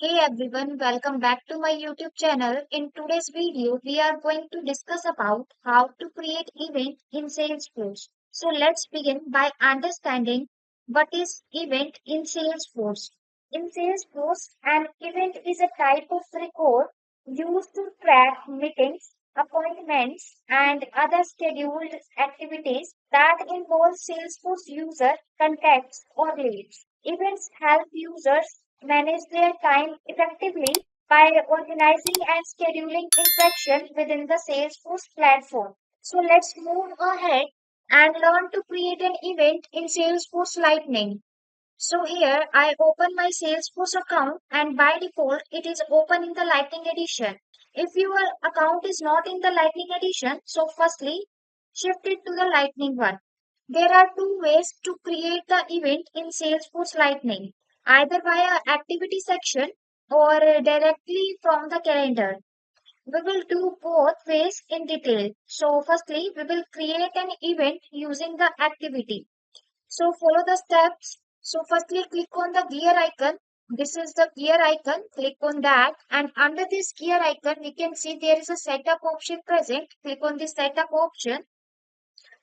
Hey everyone, welcome back to my YouTube channel. In today's video, we are going to discuss about how to create event in Salesforce. So let's begin by understanding what is event in Salesforce. In Salesforce, an event is a type of record used to track meetings, appointments, and other scheduled activities that involve Salesforce user contacts or leads. Events help users manage their time effectively by organizing and scheduling interaction within the Salesforce platform. So let's move ahead and learn to create an event in Salesforce Lightning. So here I open my Salesforce account and by default it is open in the Lightning edition. If your account is not in the Lightning edition, so firstly shift it to the Lightning one. There are two ways to create the event in Salesforce Lightning, either via activity section or directly from the calendar. We will do both ways in detail. So firstly, we will create an event using the activity. So follow the steps. So firstly click on the gear icon. This is the gear icon. Click on that and under this gear icon we can see there is a setup option present. Click on the setup option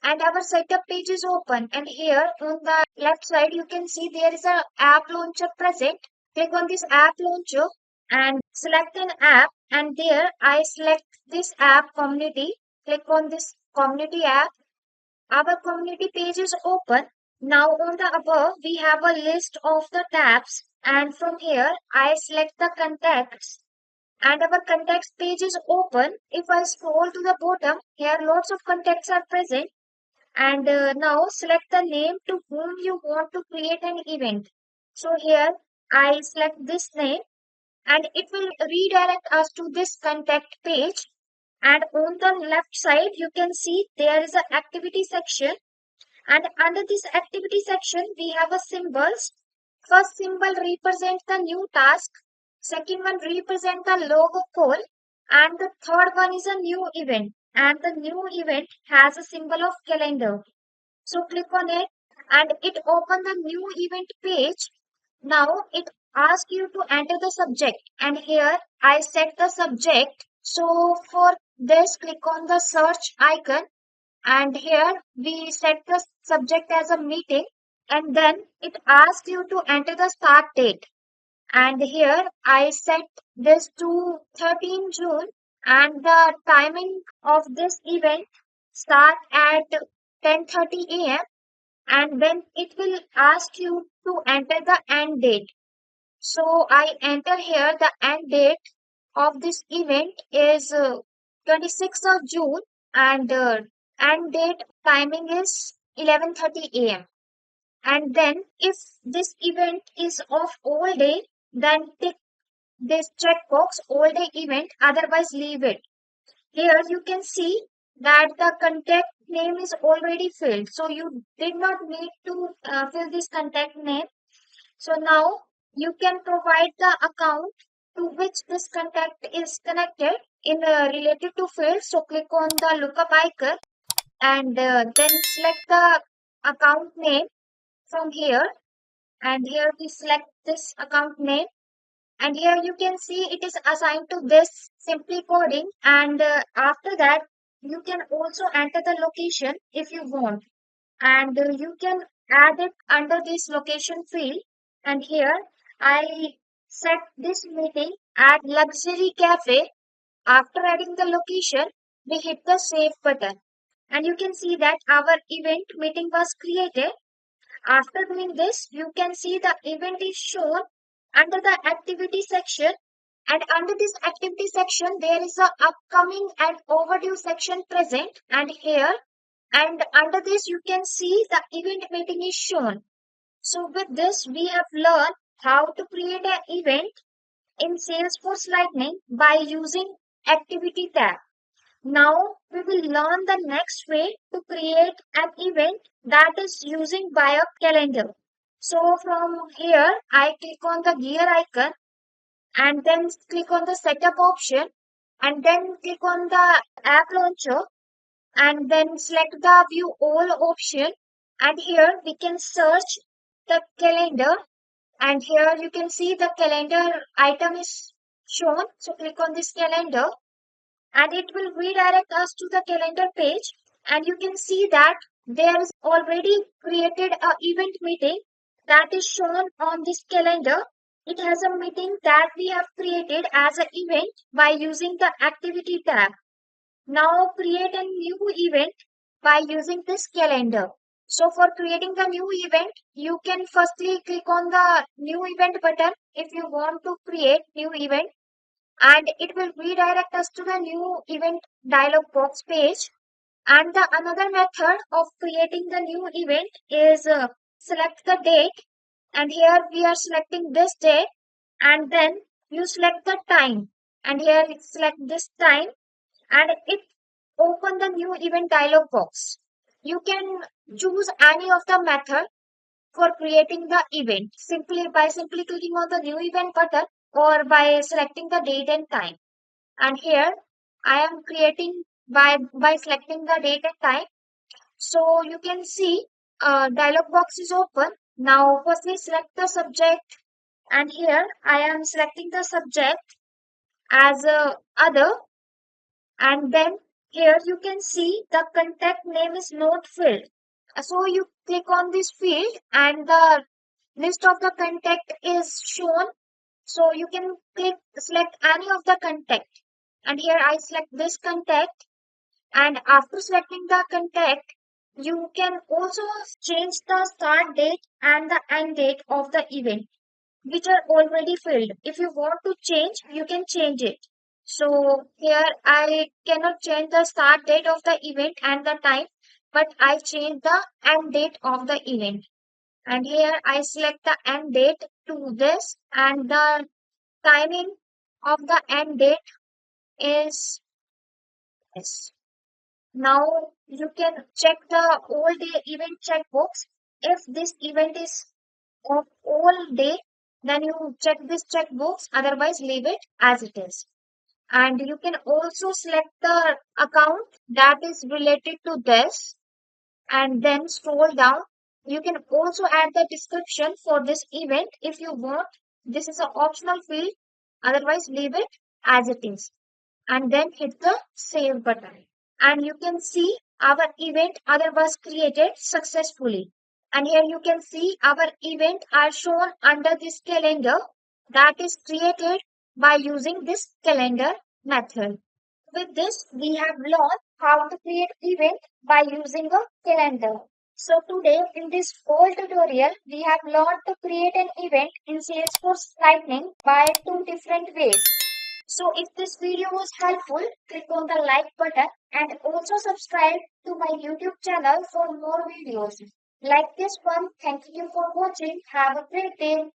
and our setup page is open, and here on the left side you can see there is a app launcher present. Click on this app launcher and select an app, and there I select this app community. Click on this community app. Our community page is open. Now on the above we have a list of the tabs, and from here I select the contacts and our contacts page is open. If I scroll to the bottom, here lots of contacts are present, and now select the name to whom you want to create an event. So here I select this name and it will redirect us to this contact page. And on the left side you can see there is an activity section, and under this activity section we have a symbols. First symbol represents the new task, second one represents the logo call, and the third one is a new event, and the new event has a symbol of calendar. So click on it and it open the new event page. Now it asks you to enter the subject, and here I set the subject. So for this click on the search icon, and here we set the subject as a meeting, and then it asks you to enter the start date, and here I set this to 13 June, and the timing of this event start at 10:30 a.m. and then it will ask you to enter the end date. So I enter here the end date of this event is 26th of June, and end date timing is 11:30 a.m. And then if this event is of all day, then tick this checkbox all day event, otherwise leave it. Here you can see that the contact name is already filled. So you did not need to fill this contact name. So now you can provide the account to which this contact is connected in related to field. So click on the lookup icon and then select the account name from here. And here we select this account name, and here you can see it is assigned to this simply coding, and after that you can also enter the location if you want, and you can add it under this location field. And here I set this meeting at luxury cafe. After adding the location we hit the save button, and you can see that our event meeting was created. After doing this, you can see the event is shown under the activity section, and under this activity section there is a upcoming and overdue section present, and here and under this you can see the event meeting is shown. So with this we have learned how to create an event in Salesforce Lightning by using activity tab. Now we will learn the next way to create an event, that is using by a calendar. So from here I click on the gear icon and then click on the setup option, and then click on the app launcher and then select the view all option, and here we can search the calendar, And here you can see the calendar item is shown. So click on this calendar and it will redirect us to the calendar page. And you can see that there is already created a event meeting that is shown on this calendar. It has a meeting that we have created as an event by using the activity tab. Now create a new event by using this calendar. So for creating the new event, you can firstly click on the new event button if you want to create new event, and it will redirect us to the new event dialog box page. And the another method of creating the new event is select the date, and here we are selecting this date, and then you select the time, and here you select this time, and it open the new event dialog box. You can choose any of the method for creating the event simply clicking on the new event button or by selecting the date and time. And here I am creating by selecting the date and time. So you can see dialog box is open. Now firstly select the subject, and here I am selecting the subject as other, and then here you can see the contact name is not filled. So you click on this field and the list of the contact is shown. So you can click select any of the contact, and here I select this contact. And after selecting the contact, you can also change the start date and the end date of the event, which are already filled. If you want to change, you can change it. So here I cannot change the start date of the event and the time, but I change the end date of the event. And here I select the end date to this, and the timing of the end date is this. Now you can check the all day event checkbox. If this event is of all day, then you check this checkbox, otherwise leave it as it is. And you can also select the account that is related to this, and then scroll down. You can also add the description for this event if you want. This is an optional field, otherwise leave it as it is, and then hit the save button. And you can see our event other was created successfully. And here you can see our event are shown under this calendar that is created by using this calendar method. With this, we have learned how to create event by using a calendar. So today in this whole tutorial, we have learned to create an event in Salesforce Lightning by two different ways. So if this video was helpful, click on the like button and also subscribe to my YouTube channel for more videos like this one. Thank you for watching. Have a great day.